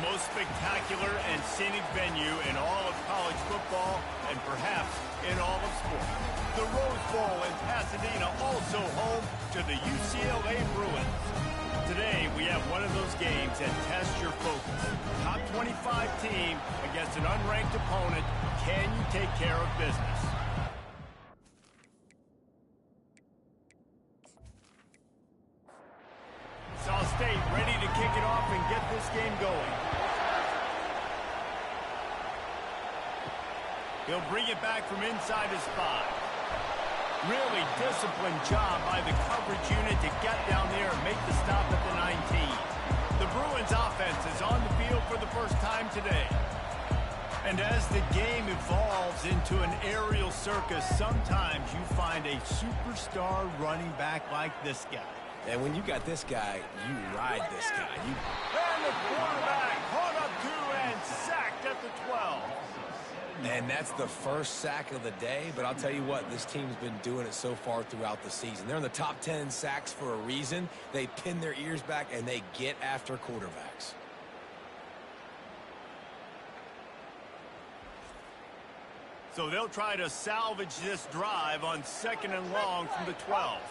most spectacular and scenic venue in all of college football and perhaps in all of sports. The Rose Bowl in Pasadena, also home to the UCLA Bruins. Today, we have one of those games that tests your focus. Top 25 team against an unranked opponent. Can you take care of business? State ready to kick it off and get this game going. He'll bring it back from inside his 5. Really disciplined job by the coverage unit to get down there and make the stop at the 19. The Bruins offense is on the field for the first time today. And as the game evolves into an aerial circus, sometimes you find a superstar running back like this guy. And when you got this guy, you ride this guy. And the quarterback caught up to and sacked at the 12. And that's the first sack of the day. But I'll tell you what, this team's been doing it so far throughout the season. They're in the top 10 in sacks for a reason. They pin their ears back, and they get after quarterbacks. So they'll try to salvage this drive on 2nd and long from the 12.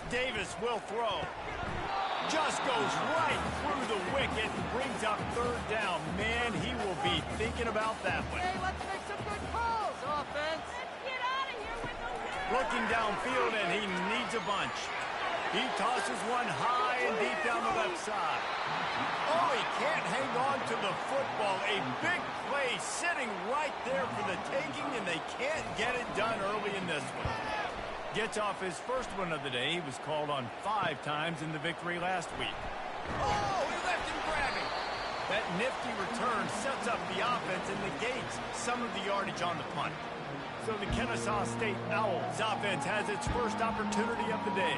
Davis will throw. Just goes right through the wicket and brings up 3rd down. Man, he will be thinking about that one. Hey, let's make some good calls, offense. Let's get out of here with the win. Looking downfield, and he needs a bunch. He tosses one high and deep down the left side. Oh, he can't hang on to the football. A big play sitting right there for the taking, and they can't get it done early in this one. Gets off his first one of the day. He was called on 5 times in the victory last week. Oh, he left him grabbing. That nifty return sets up the offense and negates some of the yardage on the punt. So the Kennesaw State Owls offense has its first opportunity of the day.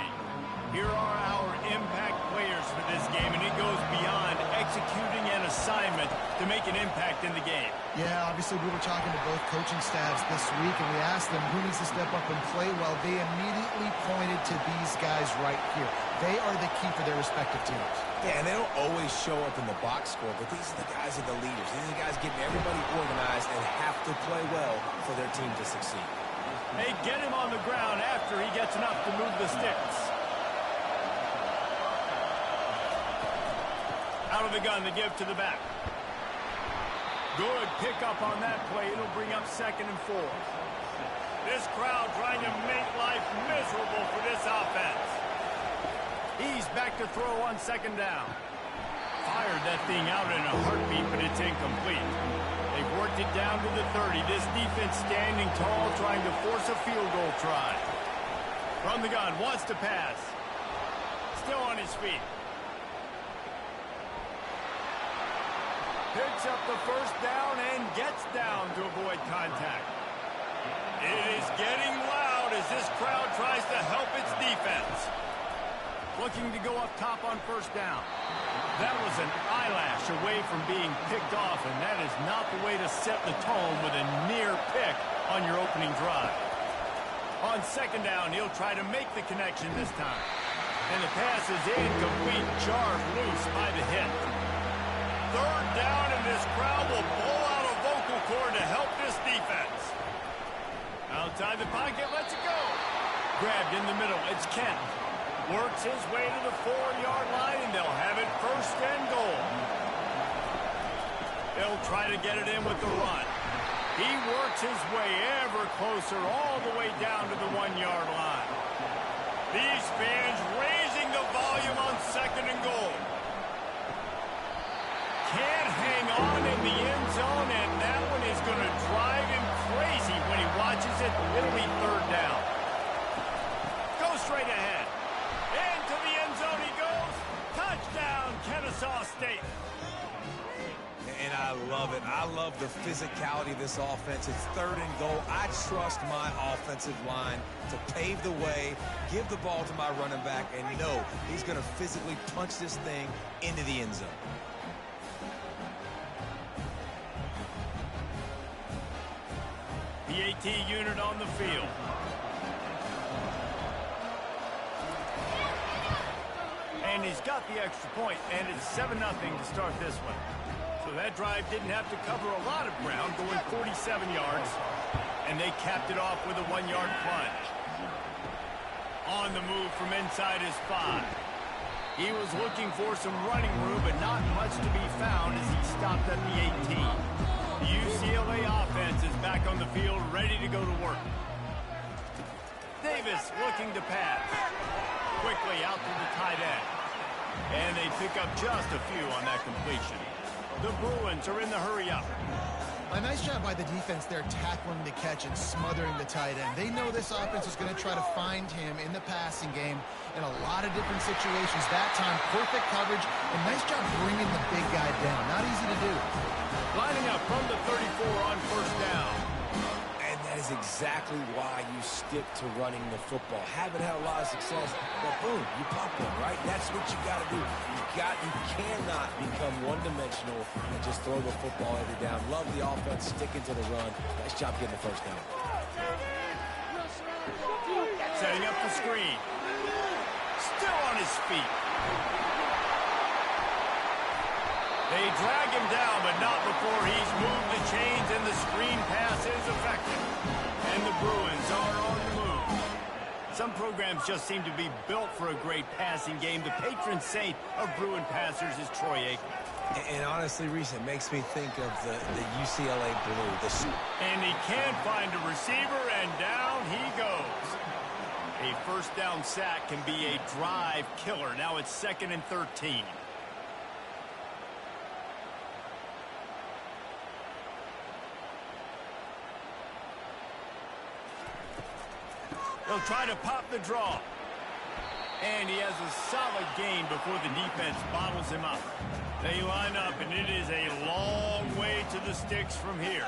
Here are our impact players for this game, and it goes beyond executing an assignment to make an impact in the game. Yeah, obviously we were talking to both coaching staffs this week, and we asked them who needs to step up and play well. They immediately pointed to these guys right here. They are the key for their respective teams. Yeah, and they don't always show up in the box score, but these are the guys that are the leaders. These are the guys getting everybody organized and have to play well for their team to succeed. They get him on the ground after he gets enough to move the sticks. Out of the gun to give to the back. Good pickup on that play. It'll bring up 2nd and 4. This crowd trying to make life miserable for this offense. He's back to throw on 2nd down. Fired that thing out in a heartbeat, but it's incomplete. They've worked it down to the 30. This defense standing tall, trying to force a field goal try. From the gun, wants to pass. Still on his feet. Picks up the 1st down and gets down to avoid contact. It is getting loud as this crowd tries to help its defense. Looking to go up top on 1st down. That was an eyelash away from being picked off, and that is not the way to set the tone with a near pick on your opening drive. On 2nd down, he'll try to make the connection this time. And the pass is incomplete, jarred loose by the hit. 3rd down, and this crowd will pull out a vocal cord to help this defense. Outside the pocket, lets it go. Grabbed in the middle, it's Kent. Works his way to the 4-yard line, and they'll have it 1st and goal. They'll try to get it in with the run. He works his way ever closer all the way down to the 1-yard line. These fans raising the volume on 2nd and goal. Can't hang on in the end zone, and that one is going to drive him crazy when he watches it. It'll be 3rd down. Go straight ahead. Into the end zone he goes. Touchdown, Kennesaw State. And I love it. I love the physicality of this offense. It's 3rd and goal. I trust my offensive line to pave the way, give the ball to my running back, and know he's going to physically punch this thing into the end zone. The AT unit on the field. And he's got the extra point, and it's 7-0 to start this one. So that drive didn't have to cover a lot of ground, going 47 yards. And they capped it off with a 1-yard plunge. On the move from inside his 5. He was looking for some running room, but not much to be found as he stopped at the 18. The UCLA offense is back on the field, ready to go to work. Davis looking to pass. Quickly out to the tight end. And they pick up just a few on that completion. The Bruins are in the hurry-up. A nice job by the defense there tackling the catch and smothering the tight end. They know this offense is going to try to find him in the passing game in a lot of different situations. That time, perfect coverage, and nice job bringing the big guy down. Not easy to do. Lining up from the 34 on first down. And that is exactly why you stick to running the football. Haven't had a lot of success, but boom, you pop one, right? That's what you got to do. You cannot become one-dimensional and just throw the football every down. Love the offense, sticking to the run. Nice job getting the first down. Setting up the screen. Still on his feet. They drag him down, but not before he's moved the chains, and the screen pass is effective. And the Bruins are on the move. Some programs just seem to be built for a great passing game. The patron saint of Bruin passers is Troy Aikman. And honestly, Reese, it makes me think of the UCLA Blue. And he can't find a receiver, and down he goes. A first down sack can be a drive killer. Now it's 2nd and 13. He'll try to pop the draw. And he has a solid gain before the defense bottles him up. They line up, and it is a long way to the sticks from here.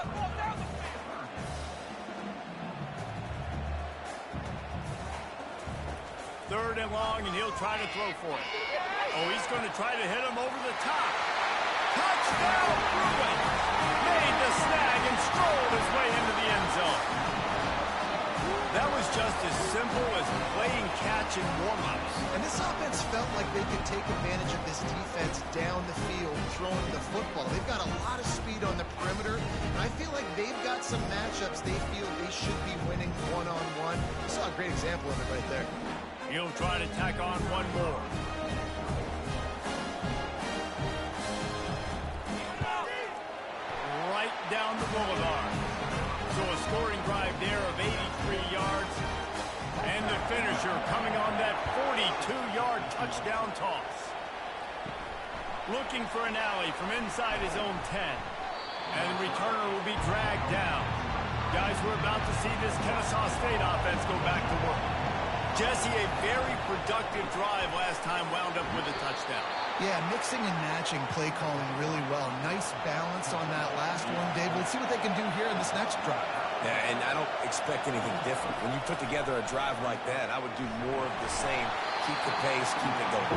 Third and long, and he'll try to throw for it. Oh, he's going to try to hit him over the top. Touchdown, Bruins! Made the snag and strolled his way into the end zone. That was just as simple as playing catch in warm-ups. And this offense felt like they could take advantage of this defense down the field, throwing the football. They've got a lot of speed on the perimeter, and I feel like they've got some matchups they feel they should be winning one-on-one. You saw a great example of it right there. He'll try to tack on one more. Right down the boulevard. So a scoring drive there of 83 yards. And the finisher coming on that 42-yard touchdown toss. Looking for an alley from inside his own 10. And the returner will be dragged down. Guys, we're about to see this Kennesaw State offense go back to work. Jesse, a very productive drive last time, wound up with a touchdown. Yeah, mixing and matching play calling really well. Nice balance on that last one, Dave. Let's see what they can do here in this next drive. Yeah, and I don't expect anything different. When you put together a drive like that, I would do more of the same. Keep the pace, keep it going.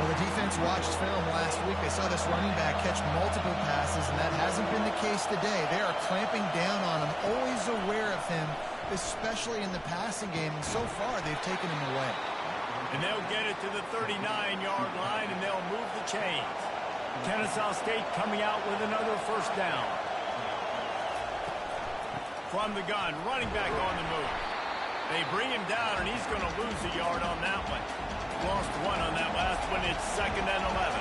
Well, the defense watched film last week. They saw this running back catch multiple passes, and that hasn't been the case today. They are clamping down on him, always aware of him, especially in the passing game, and so far they've taken him away. And they'll get it to the 39-yard line, and they'll move the chains. Kennesaw State coming out with another first down. From the gun, running back on the move. They bring him down, and he's going to lose a yard on that one. Lost one on that last one. It's 2nd and 11.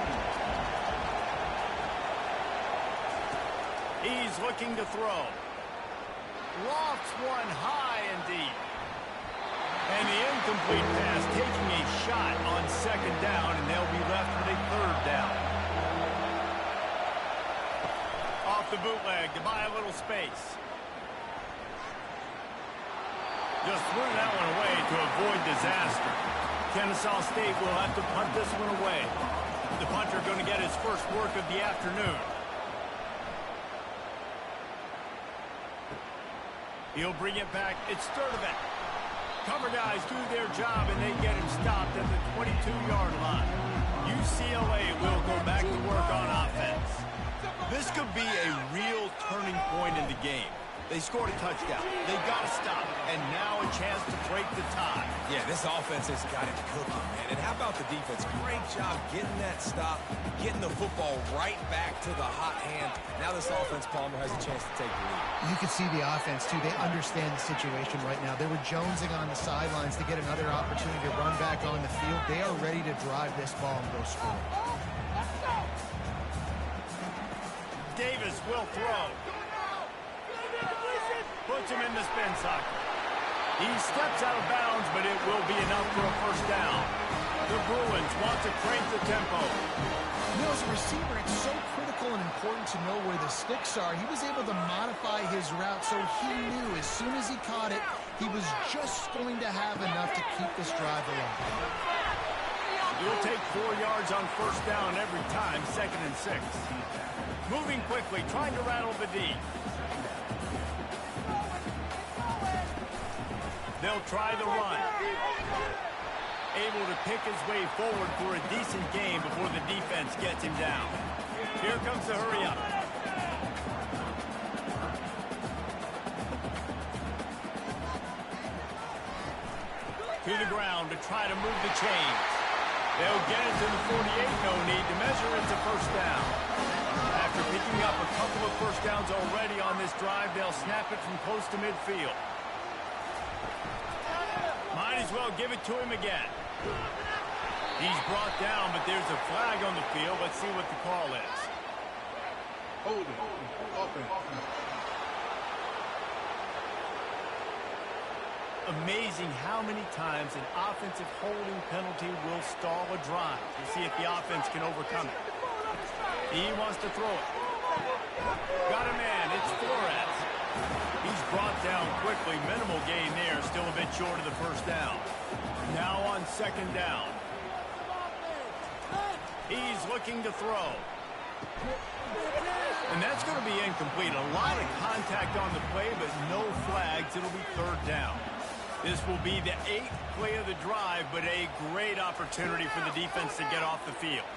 He's looking to throw. Lofts one high and deep. And the incomplete pass taking a shot on 2nd down, and they'll be left with a 3rd down. Off the bootleg to buy a little space. Just threw that one away to avoid disaster. Kennesaw State will have to punt this one away. The punter going to get his first work of the afternoon. He'll bring it back. It's Sturdivant. Cover guys do their job, and they get him stopped at the 22-yard line. UCLA will go back to work on offense. This could be a real turning point in the game. They scored a touchdown. They got to stop. And now a chance to break the tie. Yeah, this offense has got it cooking, man. And how about the defense? Great job getting that stop, getting the football right back to the hot hand. Now this offense, Palmer, has a chance to take the lead. You can see the offense, too. They understand the situation right now. They were jonesing on the sidelines to get another opportunity to run back on the field. They are ready to drive this ball and go score. Davis will throw. Puts him in the spin cycle. He steps out of bounds, but it will be enough for a first down. The Bruins want to crank the tempo. You know, as a receiver, it's so critical and important to know where the sticks are. He was able to modify his route, so he knew as soon as he caught it, he was just going to have enough to keep this drive alive. You'll take 4 yards on first down every time, 2nd and 6. Moving quickly, trying to rattle the D. They'll try the run. Able to pick his way forward for a decent game before the defense gets him down. Here comes the hurry up. To the ground to try to move the chains. They'll get it to the 48, no need to measure it to first down. After picking up a couple of first downs already on this drive, they'll snap it from close to midfield. Might as well give it to him again. He's brought down, but there's a flag on the field. Let's see what the call is. Holding. Offense. Amazing how many times an offensive holding penalty will stall a drive. We'll see if the offense can overcome it. He wants to throw it. Got a man. It's Flores. He's brought down quickly. Minimal gain there. Still a bit short of the first down. Now on 2nd down. He's looking to throw. And that's going to be incomplete. A lot of contact on the play, but no flags. It'll be 3rd down. This will be the 8th play of the drive, but a great opportunity for the defense to get off the field.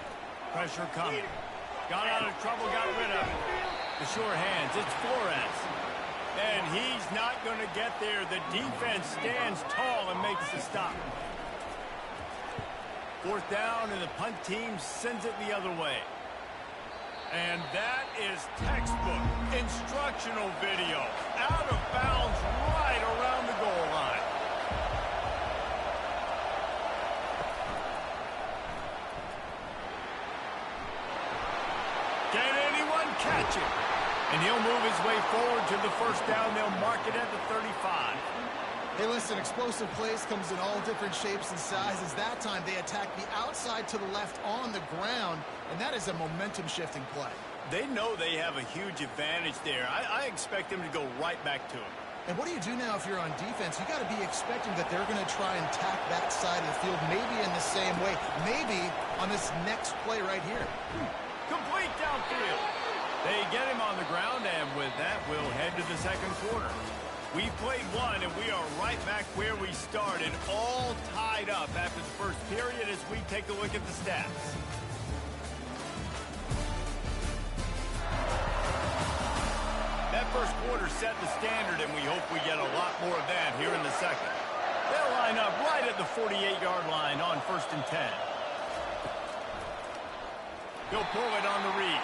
Pressure coming. Got out of trouble, got rid of it. The sure hands. It's Flores. And he's not going to get there. The defense stands tall and makes the stop. 4th down, and the punt team sends it the other way. And that is textbook instructional video. Out of bounds right around the goal line. Can anyone catch it? And he'll move his way forward to the first down. They'll mark it at the 35. Hey, listen, explosive plays comes in all different shapes and sizes. That time they attack the outside to the left on the ground, and that is a momentum-shifting play. They know they have a huge advantage there. I expect them to go right back to it. And what do you do now if you're on defense? You got to be expecting that they're going to try and attack that side of the field, maybe in the same way, maybe on this next play right here. Complete downfield. They get him on the ground, and with that, we'll head to the 2nd quarter. We played one, and we are right back where we started, all tied up after the first period as we take a look at the stats. That first quarter set the standard, and we hope we get a lot more of that here in the 2nd. They'll line up right at the 48-yard line on 1st and 10. He'll pull it on the read.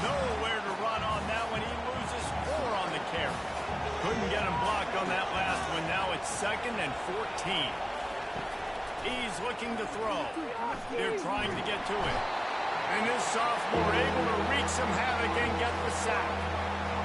Nowhere to run on that one. He loses 4 on the carry. Couldn't get him blocked on that last one. Now it's 2nd and 14. He's looking to throw. They're trying to get to it. And this sophomore able to wreak some havoc and get the sack.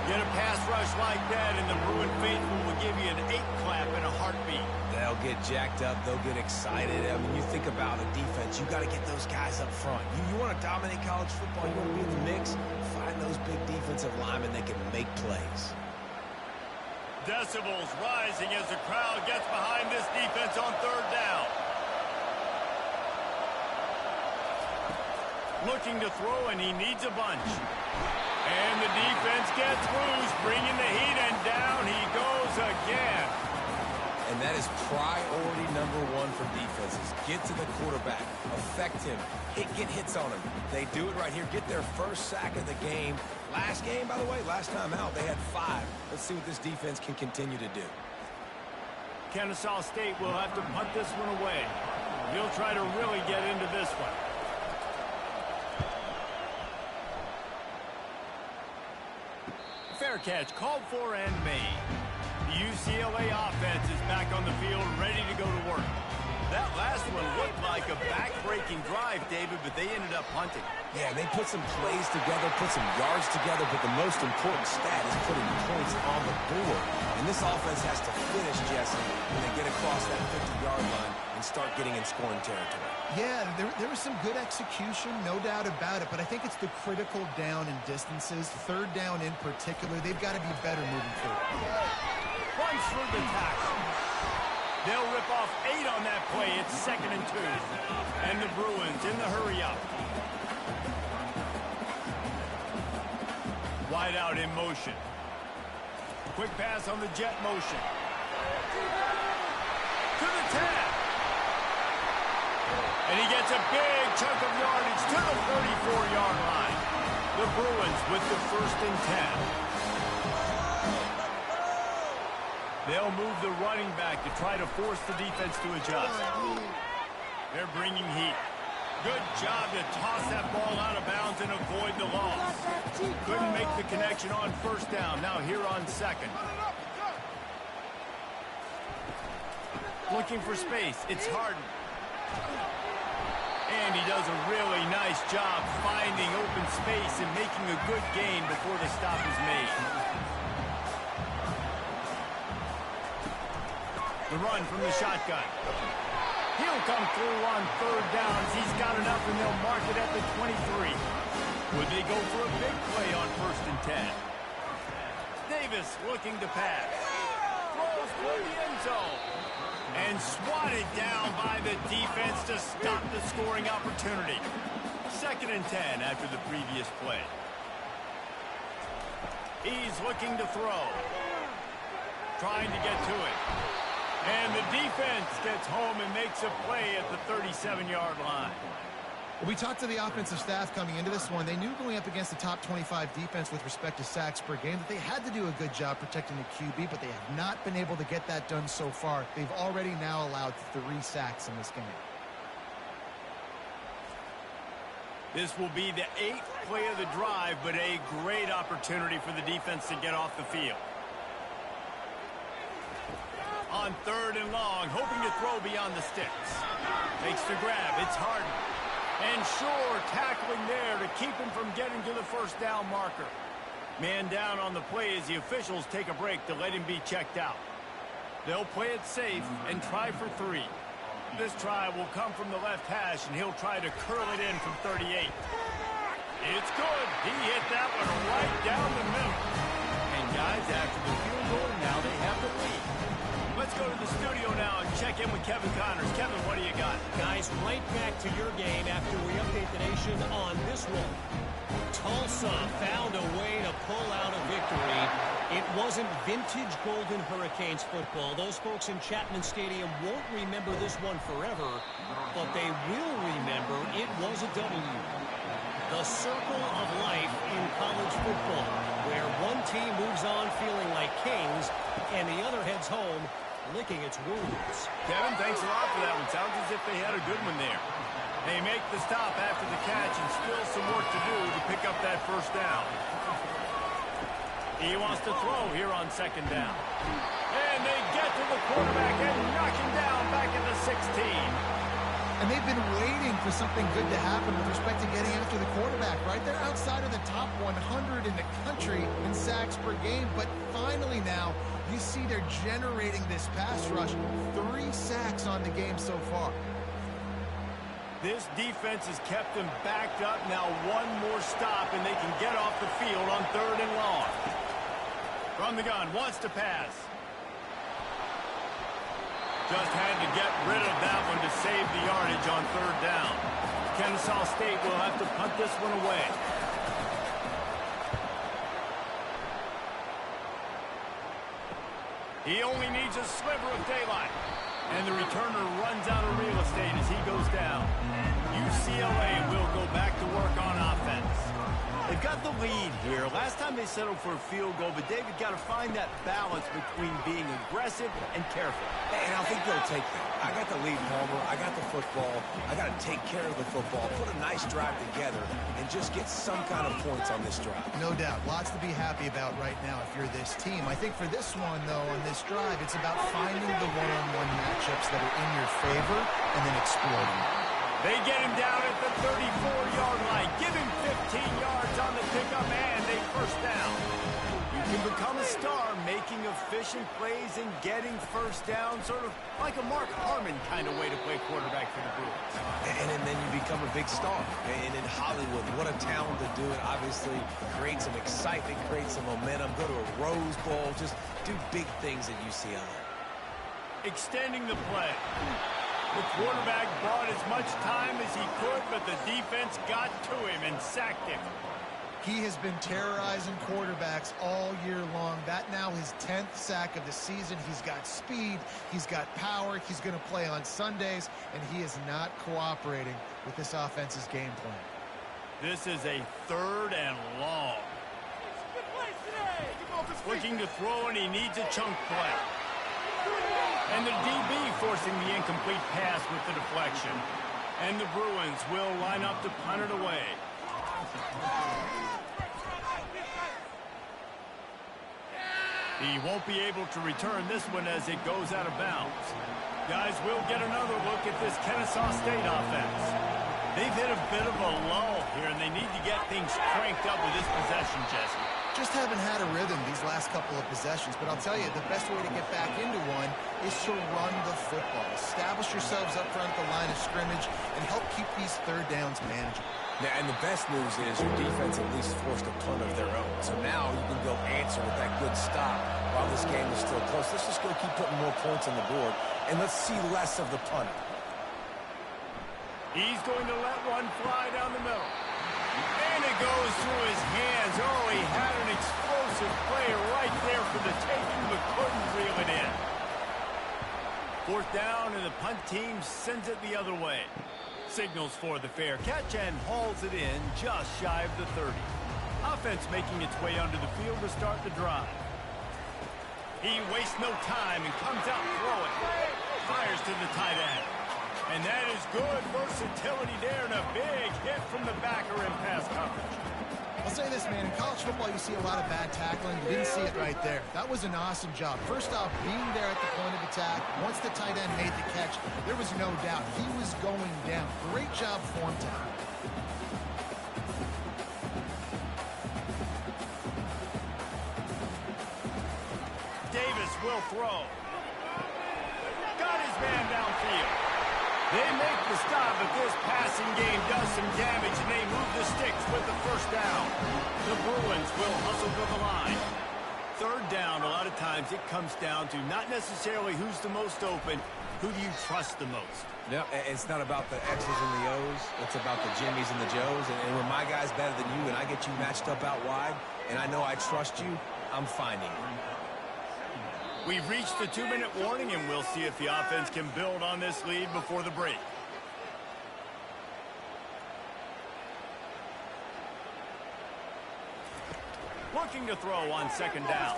Get a pass rush like that, and the Bruin faithful will give you an 8-clap in a heartbeat. They'll get jacked up. They'll get excited. I mean, you think about a defense. You got to get those guys up front. You want to dominate college football. You want to be in the mix. Find those big defensive linemen that can make plays. Decibels rising as the crowd gets behind this defense on 3rd down. Looking to throw, and he needs a bunch. And the defense gets loose, bringing the heat, and down he goes again. And that is priority number one for defenses. Get to the quarterback. Affect him. Get hits on him. They do it right here. Get their first sack of the game. Last game, by the way, last time out, they had 5. Let's see what this defense can continue to do. Kennesaw State will have to punt this one away. He'll try to really get into this one. Fair catch, called for and made. The UCLA offense is back on the field, ready to go to work. That last one looked like a back-breaking drive, David, but they ended up punting. Yeah, they put some plays together, put some yards together, but the most important stat is putting points on the board. And this offense has to finish, Jesse, when they get across that 50-yard line and start getting in scoring territory. Yeah, there was some good execution, no doubt about it, but I think it's the critical down and distances, third down in particular. They've got to be better moving forward. Runs through the tackle. They'll rip off 8 on that play. It's 2nd and 2. And the Bruins in the hurry-up. Wide out in motion. Quick pass on the jet motion. To the 10. And he gets a big chunk of yardage to the 34-yard line. The Bruins with the 1st and 10. They'll move the running back to try to force the defense to adjust. They're bringing heat. Good job to toss that ball out of bounds and avoid the loss. Couldn't make the connection on 1st down. Now here on 2nd. Looking for space. It's Harden. And he does a really nice job finding open space and making a good gain before the stop is made. The run from the shotgun. He'll come through on 3rd downs. He's got enough, and they'll mark it at the 23. Would they go for a big play on 1st and 10? Davis looking to pass. Throws for the end zone. And swatted down by the defense to stop the scoring opportunity. 2nd and 10 after the previous play. He's looking to throw. Trying to get to it. And the defense gets home and makes a play at the 37-yard line. We talked to the offensive staff coming into this one. They knew going up against the top 25 defense with respect to sacks per game that they had to do a good job protecting the QB, but they have not been able to get that done so far. They've already now allowed 3 sacks in this game. This will be the 8th play of the drive, but a great opportunity for the defense to get off the field. On 3rd and long, hoping to throw beyond the sticks. Makes the grab. It's Harden. And Shore tackling there to keep him from getting to the 1st down marker. Man down on the play as the officials take a break to let him be checked out. They'll play it safe and try for 3. This try will come from the left hash, and he'll try to curl it in from 38. It's good. He hit that one right down the middle. And guys, after the field goal, now they have the lead. Let's go to the studio now and check in with Kevin Connors. Kevin, what do you got? Guys, right back to your game after we update the nation on this one. Tulsa found a way to pull out a victory. It wasn't vintage Golden Hurricanes football. Those folks in Chapman Stadium won't remember this one forever, but they will remember it was a W. The circle of life in college football, where one team moves on feeling like kings and the other heads home licking its wounds. Kevin, thanks a lot for that one. Sounds as if they had a good one there. They make the stop after the catch and still some work to do to pick up that 1st down. He wants to throw here on 2nd down. And they get to the quarterback and knock him down back at the 16. And they've been waiting for something good to happen with respect to getting after the quarterback, right? They're outside of the top 100 in the country in sacks per game, but finally now you see they're generating this pass rush. 3 sacks on the game so far. This defense has kept them backed up. Now one more stop and they can get off the field on 3rd and long. From the gun, wants to pass. Just had to get rid of that one to save the yardage on 3rd down. Kennesaw State will have to punt this one away. He only needs a sliver of daylight. And the returner runs out of real estate as he goes down. UCLA will go back to work on offense. They've got the lead here. Last time they settled for a field goal, but David got to find that balance between being aggressive and careful. And I think they'll take that. I got the lead, Palmer. I got the football. I got to take care of the football, put a nice drive together, and just get some kind of points on this drive. No doubt. Lots to be happy about right now if you're this team. I think for this one, though, on this drive, it's about finding the one-on-one matchups that are in your favor and then exploiting. They get him down at the 34-yard line. Give him 15 yards on the pickup and a first down. You can become a star making efficient plays and getting first down, sort of like a Mark Harmon kind of way to play quarterback for the Bruins. And then you become a big star. And in Hollywood, what a talent to do it. Obviously, create some excitement, create some momentum, go to a Rose Bowl, just do big things at UCLA. Extending the play. The quarterback bought as much time as he could, but the defense got to him and sacked him. He has been terrorizing quarterbacks all year long. That now his 10th sack of the season. He's got speed. He's got power. He's going to play on Sundays, and he is not cooperating with this offense's game plan. This is a 3rd and long. Looking to throw, and he needs a chunk play. And the DB forcing the incomplete pass with the deflection. And the Bruins will line up to punt it away. He won't be able to return this one as it goes out of bounds. Guys, we'll get another look at this Kennesaw State offense. They've hit a bit of a lull here, and they need to get things cranked up with this possession, Jesse. Just haven't had a rhythm these last couple of possessions, but I'll tell you, the best way to get back into one is to run the football. Establish yourselves up front at the line of scrimmage and help keep these third downs manageable. Now, and the best news is your defense at least forced a punt of their own. So now you can go answer with that good stop while this game is still close. Let's just go keep putting more points on the board, and let's see less of the punter. He's going to let one fly down the middle. And it goes through his hands. Oh, he had an explosive play right there for the taking, but couldn't reel it in. 4th down, and the punt team sends it the other way. Signals for the fair catch and hauls it in just shy of the 30. Offense making its way under the field to start the drive. He wastes no time and comes out throwing. Fires to the tight end. And that is good versatility there, and a big hit from the backer in pass coverage. I'll say this, man. In college football, you see a lot of bad tackling. You didn't see it right there. That was an awesome job. First off, being there at the point of attack. Once the tight end made the catch, there was no doubt he was going down. Great job form tackling. Davis will throw. Got his man downfield. They make the stop, but this passing game does some damage, and they move the sticks with the first down. The Bruins will hustle to the line. 3rd down, a lot of times it comes down to not necessarily who's the most open, who do you trust the most? Yep, it's not about the X's and the O's. It's about the Jimmies and the Joes. And when my guy's better than you and I get you matched up out wide, and I know I trust you, I'm finding you. We've reached the 2-minute warning, and we'll see if the offense can build on this lead before the break. Looking to throw on 2nd down.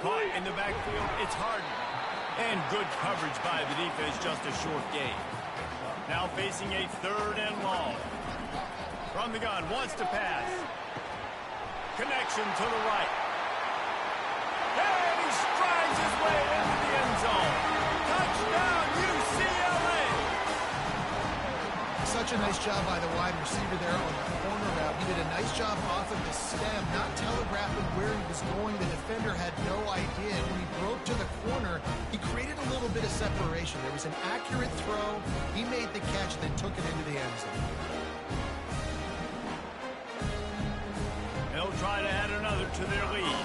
Caught in the backfield, it's Harden. And good coverage by the defense, just a short gain. Now facing a 3rd and long. From the gun, wants to pass. Connection to the right. And he strides his way into the end zone. Touchdown, UCLA! Such a nice job by the wide receiver there on the corner route. He did a nice job off of the stem, not telegraphing where he was going. The defender had no idea. When he broke to the corner, he created a little bit of separation. There was an accurate throw. He made the catch, then took it into the end zone. They'll try to add another to their lead.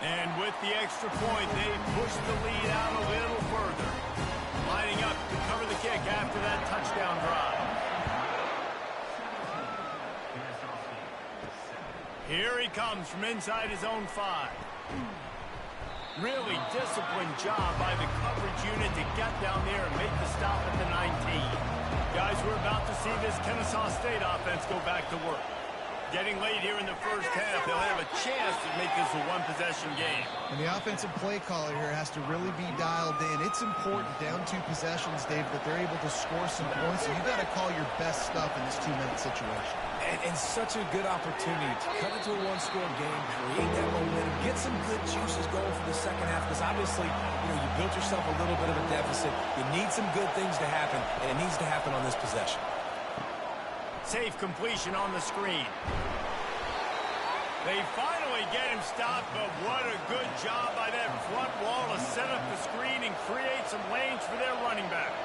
And with the extra point, they push the lead out a little further. Lining up to cover the kick after that touchdown drive. Here he comes from inside his own 5. Really disciplined job by the coverage unit to get down there and make the stop at the 19. Guys, we're about to see this Kennesaw State offense go back to work. Getting late here in the first half, they'll have a chance to make this a one-possession game. And the offensive play caller here has to really be dialed in. It's important down 2 possessions, Dave, that they're able to score some points. So you got to call your best stuff in this 2-minute situation. And such a good opportunity to cut into a one-score game, create that momentum, get some good juices going for the second half, because obviously, you built yourself a little bit of a deficit. You need some good things to happen, and it needs to happen on this possession. Safe completion on the screen. They finally get him stopped, but what a good job by that front wall to set up the screen and create some lanes for their running back.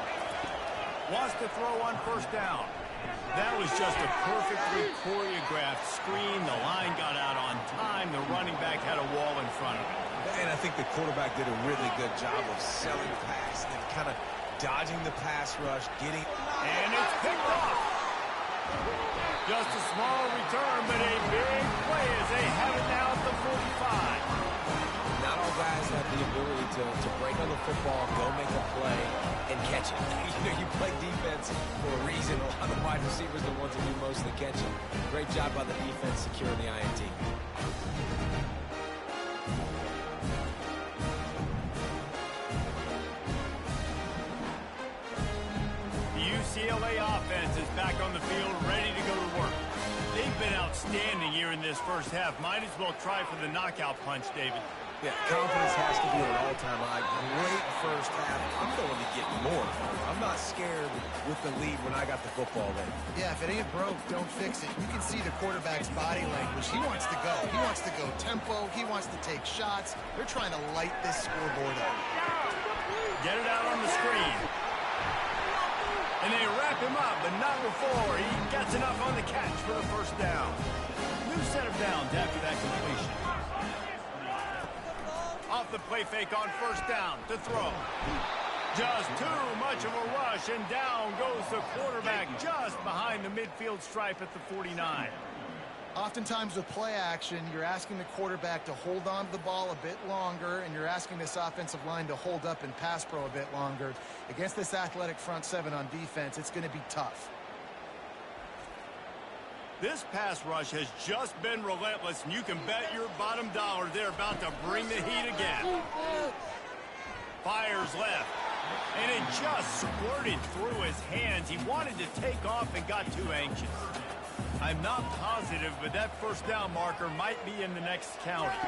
Wants to throw on first down. That was just a perfectly choreographed screen. The line got out on time. The running back had a wall in front of him. And I think the quarterback did a really good job of selling pass and kind of dodging the pass rush, getting... And it's picked off. Just a small return, but a big play as they have it now at the 45. Not all guys have the ability to break on the football, go make a play, and catch it. You play defense for a reason. A lot of the wide receivers are the ones that do most of the catching. Great job by the defense securing the INT. The UCLA offense is back on the field, ready to go to work. They've been outstanding here in this first half. Might as well try for the knockout punch, David. Yeah, confidence has to be at an all-time high. Great first half. I'm going to get more. I'm not scared with the lead when I got the football in. Yeah, if it ain't broke, don't fix it. You can see the quarterback's body language. He wants to go. He wants to go tempo. He wants to take shots. They're trying to light this scoreboard up. Get it out on the screen. And they wrap him up, but not before he gets enough on the catch for the first down. New set of downs after that completion. Off the play fake on first down to throw. Just too much of a rush, and down goes the quarterback just behind the midfield stripe at the 49. Oftentimes with play action, you're asking the quarterback to hold on to the ball a bit longer, and you're asking this offensive line to hold up and pass pro a bit longer. Against this athletic front 7 on defense, it's going to be tough. This pass rush has just been relentless, and you can bet your bottom dollar they're about to bring the heat again. Fires left, and it just squirted through his hands. He wanted to take off and got too anxious. I'm not positive, but that first down marker might be in the next county.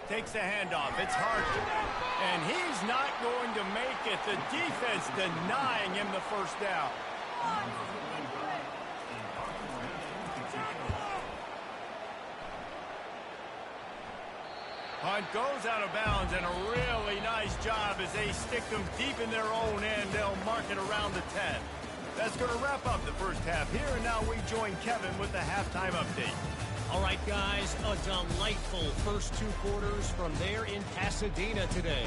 Takes the handoff. It's Hardy. And he's not going to make it. The defense denying him the first down. Punt goes out of bounds, and a really nice job as they stick them deep in their own end. They'll mark it around the 10. That's going to wrap up the first half here, and now we join Kevin with the halftime update. All right, guys, a delightful first 2 quarters from there in Pasadena today.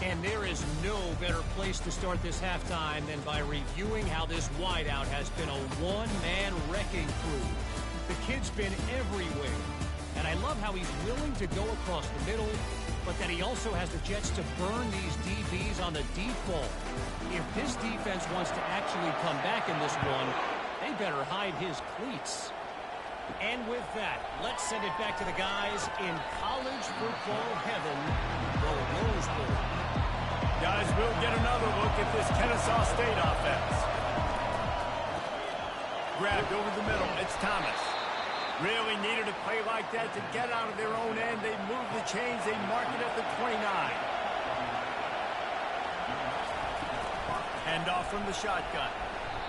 And there is no better place to start this halftime than by reviewing how this wideout has been a one-man wrecking crew. The kid's been everywhere, and I love how he's willing to go across the middle, but that he also has the jets to burn these DBs on the deep ball. If this defense wants to actually come back in this one, they better hide his cleats. And with that, let's send it back to the guys in college football heaven, the Rose Bowl. Guys, we'll get another look at this Kennesaw State offense. Grabbed over the middle. It's Thomas. Really needed a play like that to get out of their own end. They move the chains. They mark it at the 29. Handoff from the shotgun.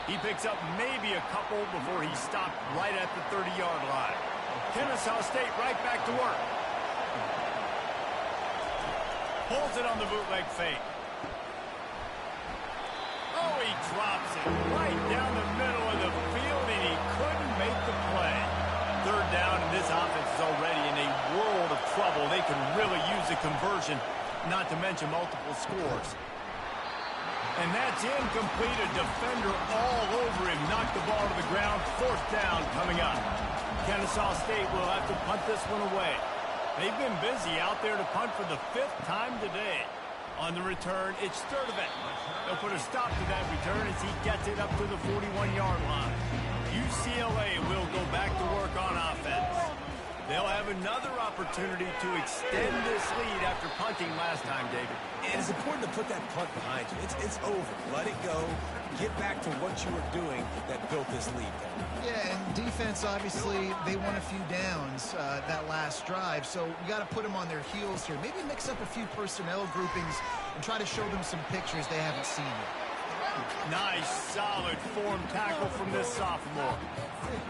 He picks up maybe a couple before he stopped right at the 30-yard line. Kennesaw State right back to work. Pulls it on the bootleg fake. Oh, he drops it right down the middle of the field, and he couldn't make the play. Third down, and this offense is already in a world of trouble. They can really use a conversion, not to mention multiple scores. And that's incomplete. A defender all over him. Knocked the ball to the ground. Fourth down coming up. Kennesaw State will have to punt this one away. They've been busy out there to punt for the 5th time today. On the return, it's Sturdivant. They'll put a stop to that return as he gets it up to the 41-yard line. UCLA will go back to work on offense. They'll have another opportunity to extend this lead after punting last time, David. And it's important to put that punt behind you. It's over. Let it go. Get back to what you were doing that built this lead. Yeah, and defense, obviously, they won a few downs that last drive, so you got to put them on their heels here. Maybe mix up a few personnel groupings and try to show them some pictures they haven't seen yet. Nice, solid form tackle from this sophomore.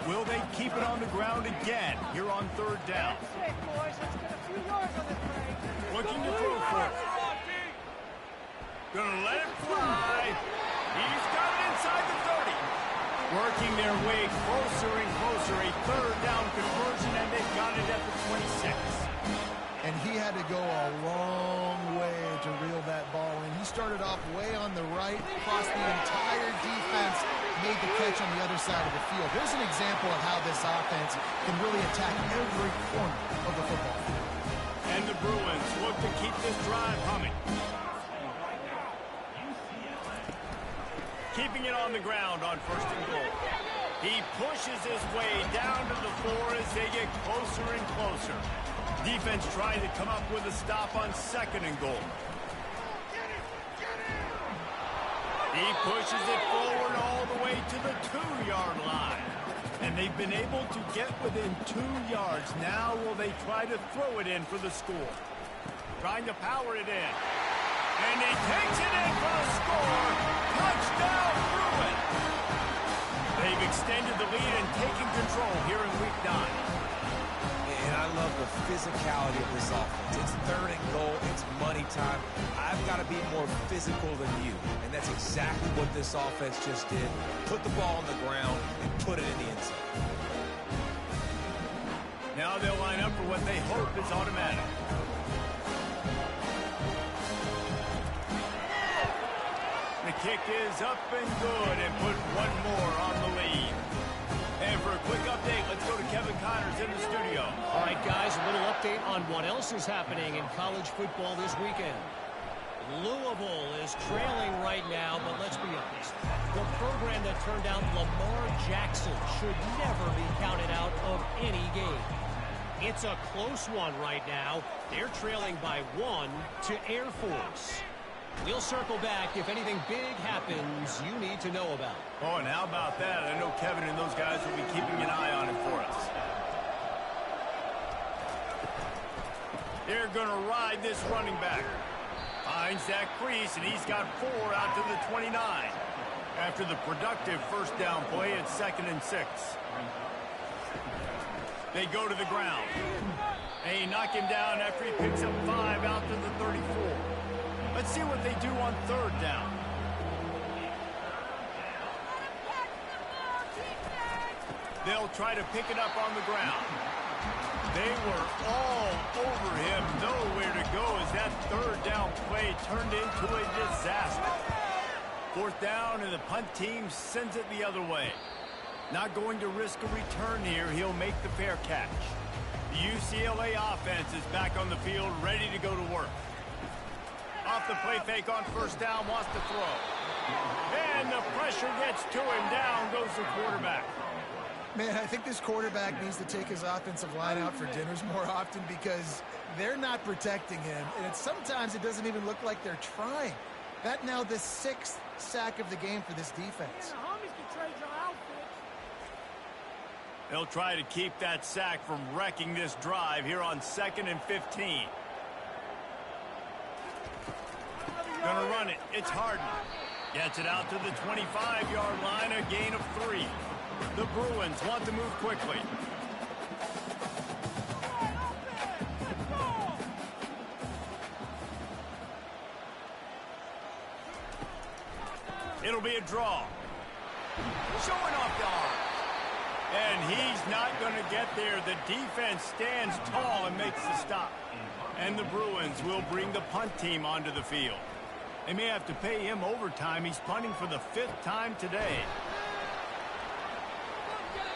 Will they keep it on the ground again here on 3rd down? Looking to throw for it. Gonna let it fly. He's got it inside the 30. Working their way closer and closer. A 3rd down conversion, and they've got it at the 26. And he had to go a long way to reel that ball in. He started off way on the right, across the entire defense, made the catch on the other side of the field. There's an example of how this offense can really attack every corner of the football field. And the Bruins look to keep this drive humming. Keeping it on the ground on 1st and goal. He pushes his way down to the floor as they get closer and closer. Defense trying to come up with a stop on 2nd and goal. He pushes it forward all the way to the 2-yard line. And they've been able to get within 2 yards. Now will they try to throw it in for the score? Trying to power it in. And he takes it in for the score. Touchdown, Bruin. They've extended the lead and taken control here in week 9. And I love the physicality of this offense. It's 3rd and goal. It's money time. I've got to be more physical than you. And that's exactly what this offense just did. Put the ball on the ground and put it in the end zone. Now they'll line up for what they hope is automatic. The kick is up and good and put one more on the lead. And for a quick update, let's go to Kevin Connors in the studio. All right, guys, a little update on what else is happening in college football this weekend. Louisville is trailing right now, but let's be honest. The program that turned out Lamar Jackson should never be counted out of any game. It's a close one right now. They're trailing by 1 to Air Force. We'll circle back if anything big happens you need to know about. Oh, and how about that? I know Kevin and those guys will be keeping an eye on it for us. They're going to ride this running back. Finds that crease, and he's got 4 out to the 29. After the productive 1st down play, it's 2nd and 6. They go to the ground. They knock him down after he picks up 5 out to the 34. Let's see what they do on 3rd down. They'll try to pick it up on the ground. They were all over him, nowhere to go as that 3rd down play turned into a disaster. 4th down, and the punt team sends it the other way. Not going to risk a return here. He'll make the fair catch. The UCLA offense is back on the field, ready to go to work. Off the play fake on 1st down, wants to throw. And the pressure gets to him. Down goes the quarterback. Man, I think this quarterback needs to take his offensive line out for dinners more often because they're not protecting him. And sometimes it doesn't even look like they're trying. That now the 6th sack of the game for this defense. They'll try to keep that sack from wrecking this drive here on 2nd and 15. Gonna run it. It's Harden. Gets it out to the 25-yard line, a gain of 3. The Bruins want to move quickly. It'll be a draw. Showing off the arm. And he's not going to get there. The defense stands tall and makes the stop. And the Bruins will bring the punt team onto the field. They may have to pay him overtime. He's punting for the 5th time today.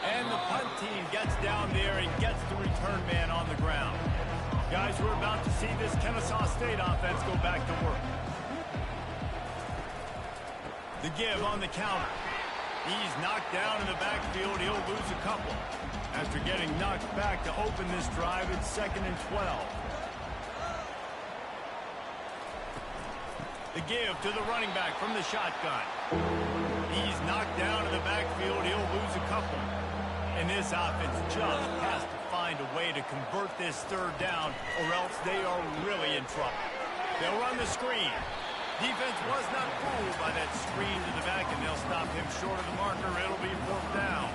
And the punt team gets down there and gets the return man on the ground. Guys, we're about to see this Kennesaw State offense go back to work. The give on the counter. He's knocked down in the backfield. He'll lose a couple. After getting knocked back to open this drive, it's 2nd and 12. The give to the running back from the shotgun. He's knocked down in the backfield. He'll lose a couple. And this offense just has to find a way to convert this 3rd down, or else they are really in trouble. They'll run the screen. Defense was not fooled by that screen to the back, and they'll stop him short of the marker. It'll be 4th down.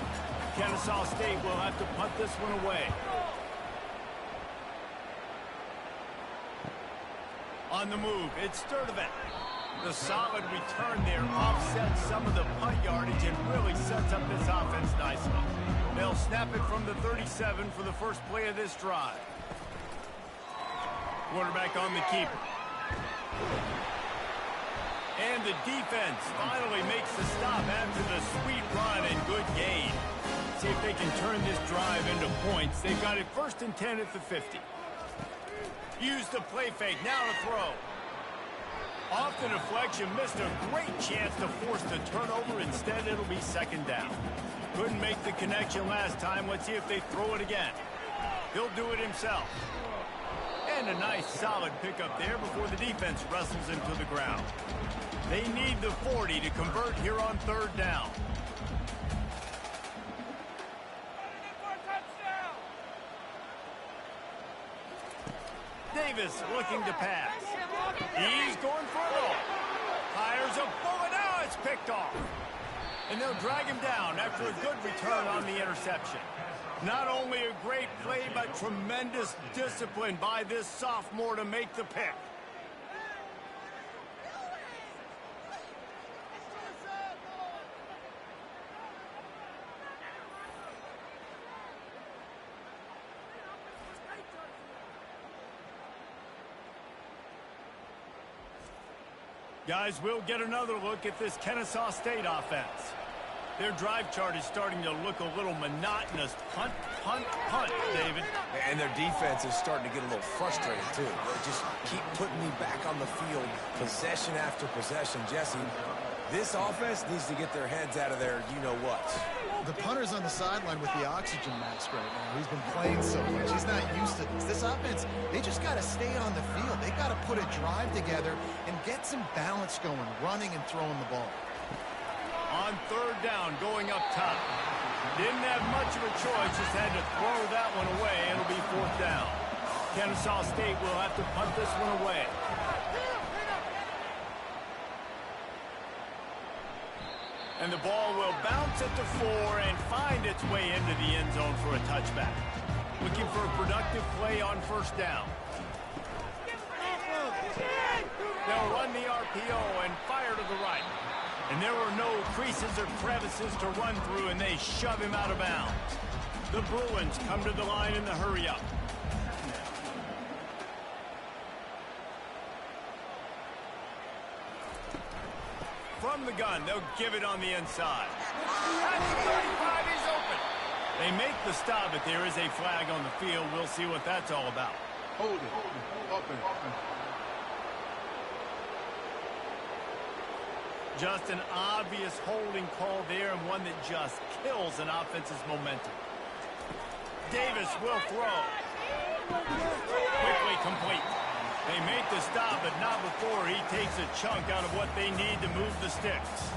Kennesaw State will have to punt this one away. On the move, it's Sturdivant. The solid return there offsets some of the punt yardage and really sets up this offense nicely. They'll snap it from the 37 for the first play of this drive. Quarterback on the keeper. And the defense finally makes the stop after the sweet run and good gain. See if they can turn this drive into points. They've got it 1st and 10 at the 50. Use the play fake, now to throw. Off the deflection, missed a great chance to force the turnover. Instead, it'll be 2nd down. Couldn't make the connection last time. Let's see if they throw it again. He'll do it himself. And a nice solid pickup there before the defense wrestles him to the ground. They need the 40 to convert here on 3rd down. Davis looking to pass. He's going for it all. Fires a bullet. Now it's picked off. And they'll drag him down after a good return on the interception. Not only a great play, but tremendous discipline by this sophomore to make the pick. Guys, we'll get another look at this Kennesaw State offense. Their drive chart is starting to look a little monotonous. Punt, punt, punt, David. And their defense is starting to get a little frustrated, too. They just keep putting me back on the field, possession after possession. Jesse, this offense needs to get their heads out of their you-know-what. The punter's on the sideline with the oxygen mask right now. He's been playing so much. He's not used to this. This offense, they just got to stay on the field. They got to put a drive together and get some balance going, running and throwing the ball. On 3rd down, going up top. Didn't have much of a choice, just had to throw that one away. It'll be 4th down. Kennesaw State will have to punt this one away. And the ball will bounce at the 4 and find its way into the end zone for a touchback. Looking for a productive play on 1st down. They'll run the RPO and fire to the right. And there were no creases or crevices to run through, and they shove him out of bounds. The Bruins come to the line in the hurry-up. From the gun, they'll give it on the inside. At the 35, he's open. They make the stop, but there is a flag on the field. We'll see what that's all about. Hold it. Open. Just an obvious holding call there, and one that just kills an offense's momentum. Davis will throw. Quickly complete. They make the stop, but not before he takes a chunk out of what they need to move the sticks.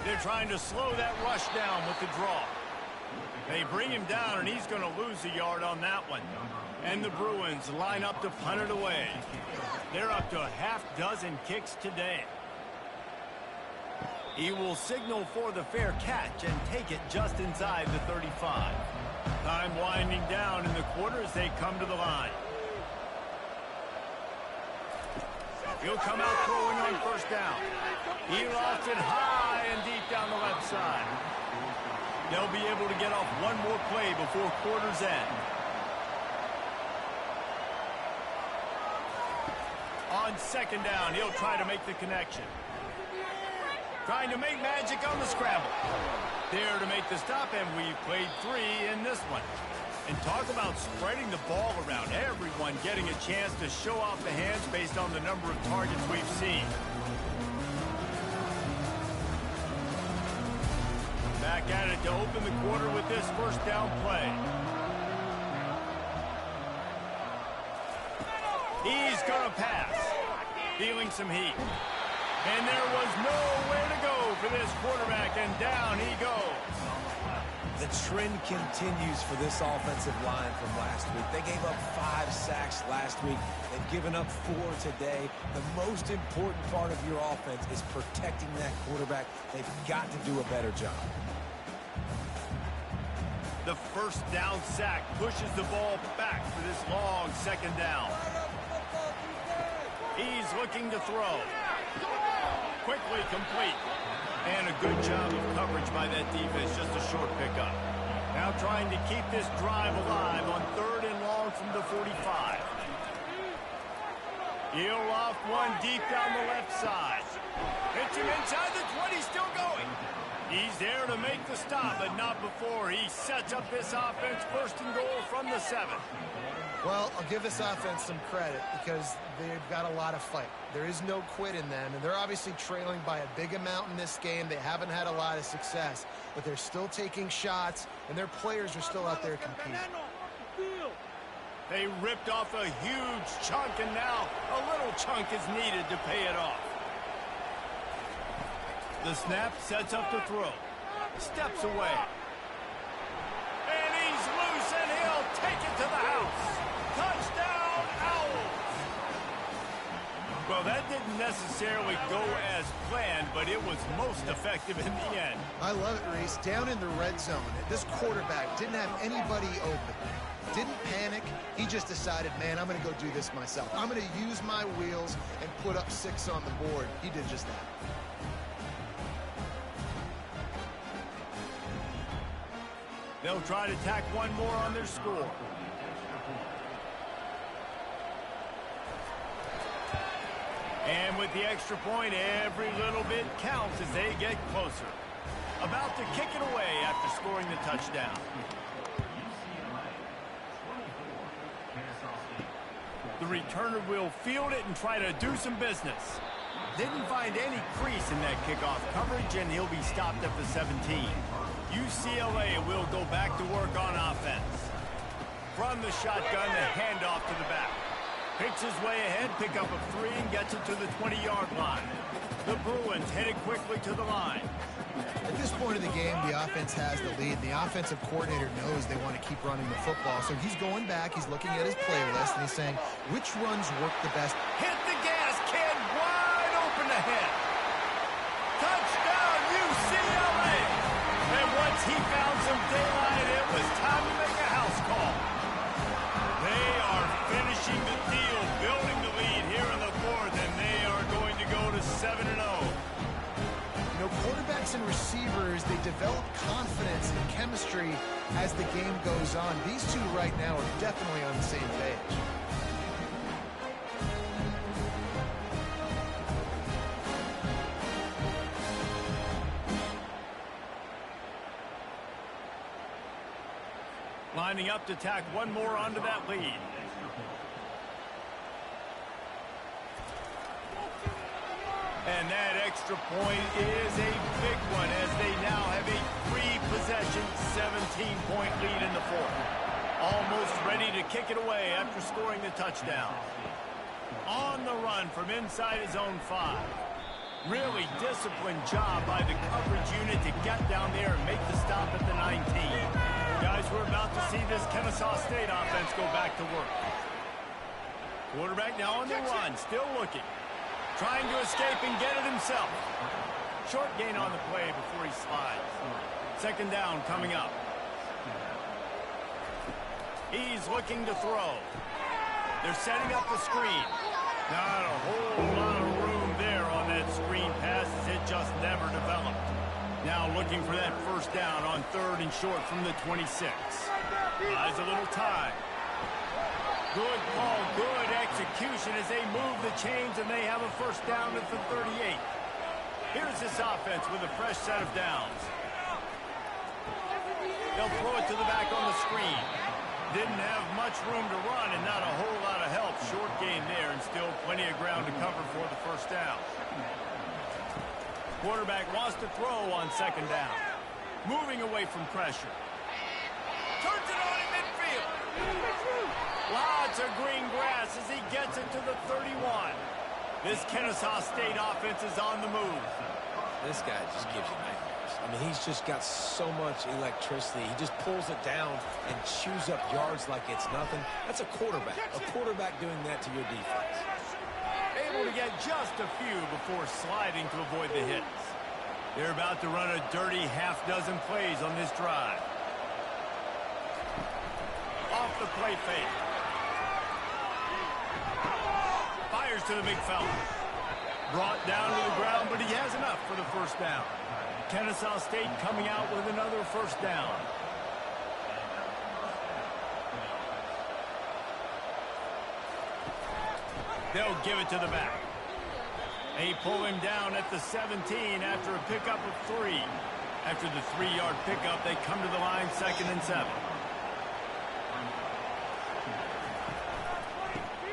They're trying to slow that rush down with the draw. They bring him down, and he's going to lose a yard on that one. And the Bruins line up to punt it away. They're up to a half-dozen kicks today. He will signal for the fair catch and take it just inside the 35. Time winding down in the quarter as they come to the line. He'll come out throwing on 1st down. He lost it high and deep down the left side. They'll be able to get off one more play before quarter's end. on second down. He'll try to make the connection. Trying to make magic on the scramble. There to make the stop, and we've played 3 in this one. And talk about spreading the ball around. Everyone getting a chance to show off the hands based on the number of targets we've seen. Back at it to open the quarter with this first down play. He's going to pass. Feeling some heat. And there was nowhere to go for this quarterback, and down he goes. The trend continues for this offensive line from last week. They gave up 5 sacks last week. They've given up 4 today. The most important part of your offense is protecting that quarterback. They've got to do a better job. The first down sack pushes the ball back for this long second down. He's looking to throw. Quickly complete. And a good job of coverage by that defense. Just a short pickup. Now trying to keep this drive alive on 3rd and long from the 45. He'll loft one deep down the left side. Hits him inside the 20, still going. He's there to make the stop, but not before he sets up this offense 1st and goal from the 7. Well, I'll give this offense some credit because they've got a lot of fight. There is no quit in them, and they're obviously trailing by a big amount in this game. They haven't had a lot of success, but they're still taking shots, and their players are still out there competing. They ripped off a huge chunk, and now a little chunk is needed to pay it off. The snap sets up to throw. Steps away. And he's loose, and he'll take it to the house. Touchdown, Owls! Well, that didn't necessarily go as planned, but it was most effective in the end. I love it, Reese. Down in the red zone, this quarterback didn't have anybody open. Didn't panic. He just decided, man, I'm going to go do this myself. I'm going to use my wheels and put up 6 on the board. He did just that. They'll try to tack one more on their score. And with the extra point, every little bit counts as they get closer. About to kick it away after scoring the touchdown. The returner will field it and try to do some business. Didn't find any crease in that kickoff coverage, and he'll be stopped at the 17. UCLA will go back to work on offense. From the shotgun, the handoff to the back. Picks his way ahead, pick up a 3, and gets it to the 20-yard line. The Bruins headed quickly to the line. At this point of the game, the offense has the lead. The offensive coordinator knows they want to keep running the football, so he's going back, he's looking at his playlist, and he's saying, which runs work the best? Hit the gas, kid, wide open ahead. Touchdown, UCLA! And once he found some daylight, it was time to make a house call. They are finishing the deal, building the lead here in the 4th, and they are going to go to 7-0. You know, quarterbacks and receivers, they develop confidence and chemistry as the game goes on. These two right now are definitely on the same page. Lining up to tack one more onto that lead. And that extra point is a big one as they now have a 3-possession, 17-point lead in the 4th. Almost ready to kick it away after scoring the touchdown. On the run from inside his own 5. Really disciplined job by the coverage unit to get down there and make the stop at the 19. Guys, we're about to see this Kennesaw State offense go back to work. Quarterback now on the run, still looking. Trying to escape and get it himself. Short gain on the play before he slides. Second down coming up. He's looking to throw. They're setting up the screen. Not a whole lot of room there on that screen pass as it just never developed. Now looking for that first down on 3rd and short from the 26. Buys a little time. Good call, good execution as they move the chains and they have a first down at the 38. Here's this offense with a fresh set of downs. They'll throw it to the back on the screen. Didn't have much room to run and not a whole lot of help. Short gain there and still plenty of ground to cover for the first down. Quarterback wants to throw on second down. Moving away from pressure. Turns it on in midfield. Lots of green grass as he gets it to the 31. This Kennesaw State offense is on the move. This guy just gives you nightmares. I mean, he's just got so much electricity. He just pulls it down and chews up yards like it's nothing. That's a quarterback. A quarterback doing that to your defense. Able to get just a few before sliding to avoid the hits. They're about to run a dirty half-dozen plays on this drive. Off the play fake. Fires to the big fella. Brought down to the ground, but he has enough for the first down. Kennesaw State coming out with another first down. They'll give it to the back. They pull him down at the 17 after a pickup of 3. After the 3-yard pickup, they come to the line 2nd and 7.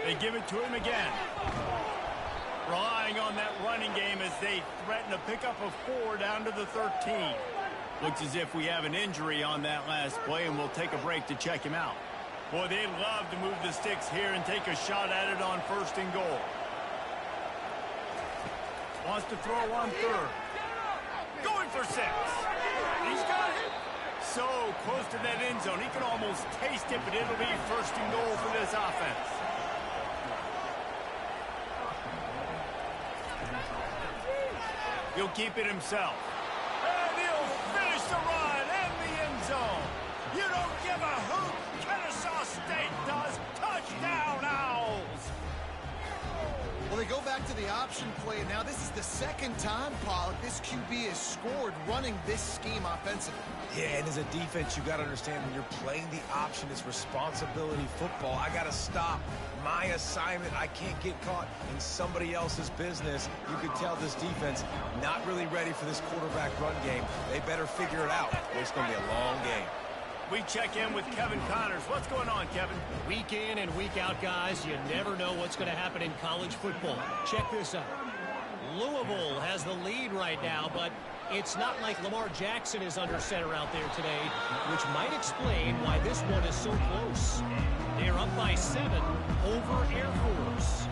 They give it to him again. Relying on that running game as they threaten a pickup of 4 down to the 13. Looks as if we have an injury on that last play, and we'll take a break to check him out. Boy, they'd love to move the sticks here and take a shot at it on 1st and goal. Wants to throw on 3rd. Going for 6. He's got it. So close to that end zone. He can almost taste it, but it'll be 1st and goal for this offense. He'll keep it himself. And he'll finish the run in the end zone. You don't give a hoot. Kennesaw State does. Touchdown, Owls. Well, they go back to the option play. Now, this is the 2nd time, Pollock, this QB has scored running this scheme offensively. Yeah, and as a defense, you got to understand when you're playing the option, it's responsibility football. I got to stop my assignment. I can't get caught in somebody else's business. You could tell this defense not really ready for this quarterback run game. They better figure it out. It's going to be a long game. We check in with Kevin Connors. What's going on, Kevin? Week in and week out, guys, you never know what's going to happen in college football. Check this out. Louisville has the lead right now, but it's not like Lamar Jackson is under center out there today, which might explain why this one is so close. They're up by 7 over Air Force.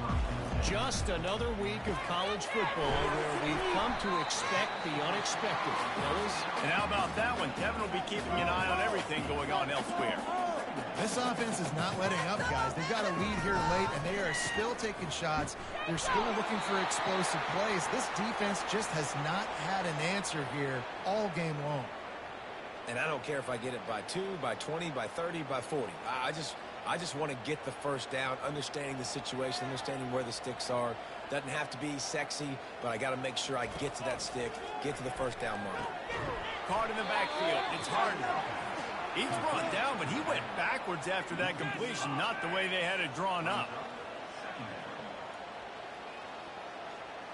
Just another week of college football where we've come to expect the unexpected. Fellas? And how about that one? Kevin will be keeping an eye on everything going on elsewhere. This offense is not letting up, guys. They've got a lead here late, and they are still taking shots. They're still looking for explosive plays. This defense just has not had an answer here all game long. And I don't care if I get it by 2, by 20, by 30, by 40. I just want to get the first down, understanding the situation, understanding where the sticks are. Doesn't have to be sexy, but I got to make sure I get to that stick, get to the first down mark. Card in the backfield. It's Harden. He's brought down, but he went backwards after that completion, not the way they had it drawn up.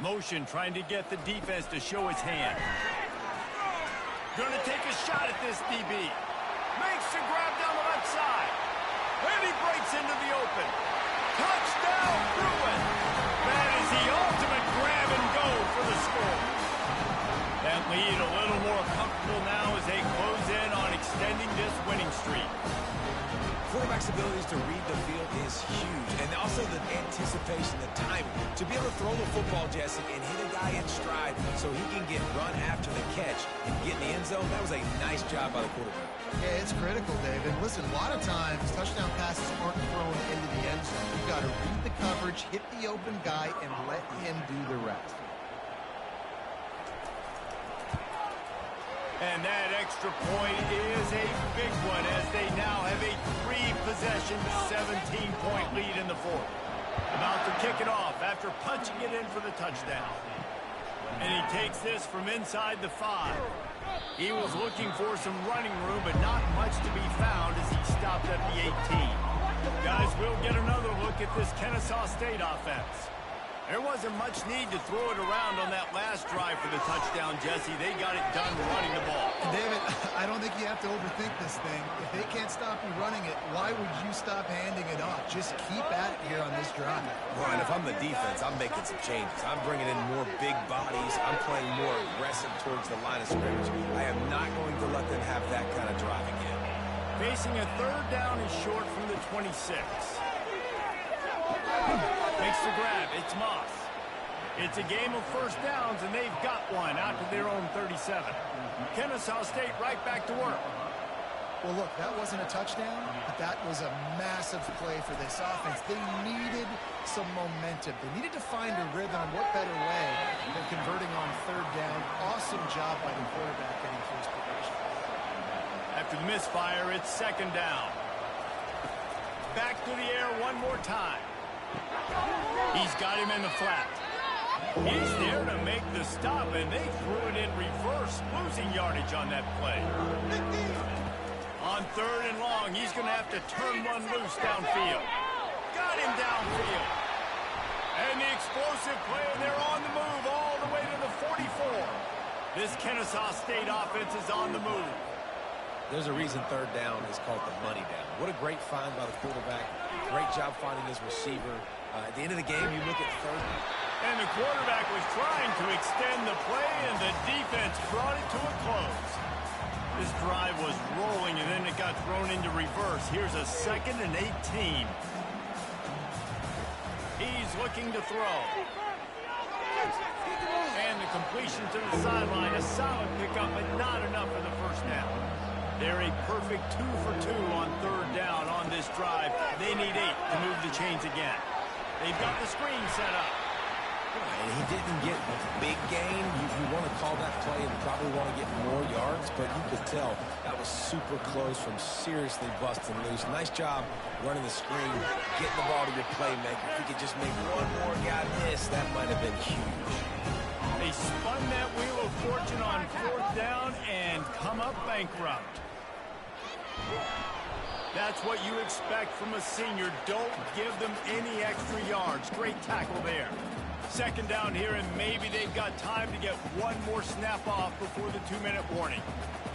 Motion trying to get the defense to show his hand. Gonna take a shot at this DB. Makes the grab down the left side. And he breaks into the open. Touchdown, Bruin. That is the ultimate grab and go for the score. That lead a little more comfortable now as they close in on extending this winning streak. Quarterback's abilities to read the field is huge, and also the anticipation, the timing. To be able to throw the football, Jesse, and hit a guy in stride so he can get run after the catch and get in the end zone, that was a nice job by the quarterback. Yeah, it's critical, David. Listen, a lot of times touchdown passes aren't thrown into the end zone. You've got to read the coverage, hit the open guy, and let him do the rest. And that extra point is a big one as they now have a 3-possession, 17-point lead in the 4th. About to kick it off after punching it in for the touchdown. And he takes this from inside the 5. He was looking for some running room, but not much to be found as he stopped at the 18. Guys, we'll get another look at this Kennesaw State offense. There wasn't much need to throw it around on that last drive for the touchdown, Jesse. They got it done running the ball. David, I don't think you have to overthink this thing. If they can't stop you running it, why would you stop handing it off? Just keep at it here on this drive. Right, if I'm the defense, I'm making some changes. I'm bringing in more big bodies. I'm playing more aggressive towards the line of scrimmage. I am not going to let them have that kind of drive again. Facing a third down is short from the 26. Makes the grab. It's Moss. It's a game of first downs, and they've got one out to their own 37. Kennesaw State right back to work. Well, look, that wasn't a touchdown, but that was a massive play for this offense. They needed some momentum. They needed to find a rhythm, and what better way than converting on third down. Awesome job by the quarterback getting first progression. After the misfire, it's second down. Back to the air one more time. He's got him in the flat. He's there to make the stop, and they threw it in reverse, losing yardage on that play. On third and long, he's going to have to turn one loose downfield. Got him downfield. And the explosive play, and they're on the move all the way to the 44. This Kennesaw State offense is on the move. There's a reason third down is called the money down. What a great find by the quarterback. Great job finding his receiver. At the end of the game, you look at third. And the quarterback was trying to extend the play, and the defense brought it to a close. This drive was rolling, and then it got thrown into reverse. Here's a 2nd and 18. He's looking to throw. And the completion to the sideline. A solid pickup, but not enough for the first down. They're a perfect 2 for 2 on third down on this drive. They need 8 to move the chains again. They've got the screen set up. And he didn't get a big gain. You want to call that play and probably want to get more yards, but you could tell that was super close from seriously busting loose. Nice job running the screen, getting the ball to your playmaker. If he could just make one more guy miss, that might have been huge. They spun that wheel of fortune on fourth down and come up bankrupt. That's what you expect from a senior. Don't give them any extra yards. Great tackle there. Second down here, and maybe they've got time to get one more snap off before the 2-minute warning.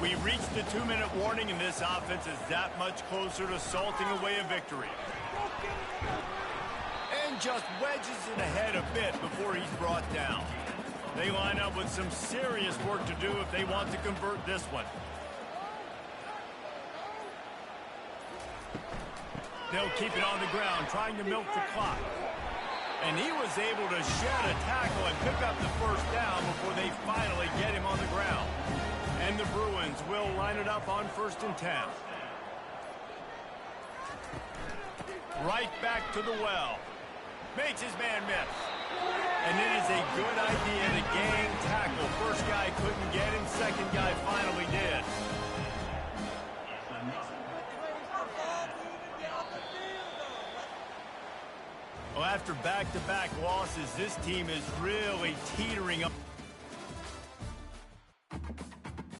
We reached the 2-minute warning, and this offense is that much closer to salting away a victory. And just wedges it ahead a bit before he's brought down. They line up with some serious work to do if they want to convert this one. They'll keep it on the ground, trying to milk the clock. And he was able to shed a tackle and pick up the first down before they finally get him on the ground. And the Bruins will line it up on 1st and 10. Right back to the well. Makes his man miss. And it is a good idea to gang tackle. First guy couldn't get him, second guy finally did. Well, after back-to-back losses, this team is really teetering up.